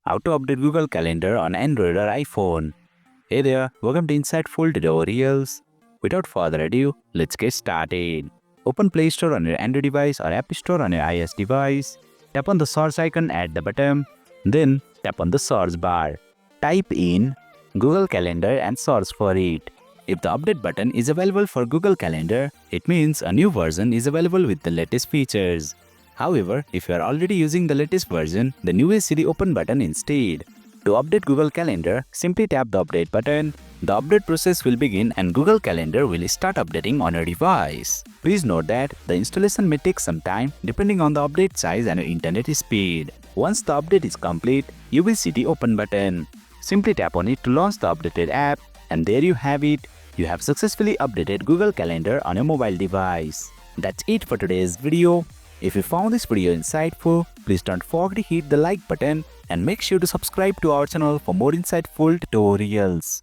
How to update Google Calendar on Android or iPhone. Hey there, welcome to Insightful Tutorials. Without further ado, let's get started. Open Play Store on your Android device or App Store on your iOS device. Tap on the search icon at the bottom. Then tap on the search bar. Type in Google Calendar and search for it. If the update button is available for Google Calendar, it means a new version is available with the latest features. However, if you are already using the latest version, then you will see the open button instead. To update Google Calendar, simply tap the update button. The update process will begin and Google Calendar will start updating on your device. Please note that the installation may take some time depending on the update size and your internet speed. Once the update is complete, you will see the open button. Simply tap on it to launch the updated app, and there you have it. You have successfully updated Google Calendar on your mobile device. That's it for today's video. If you found this video insightful, please don't forget to hit the like button and make sure to subscribe to our channel for more insightful tutorials.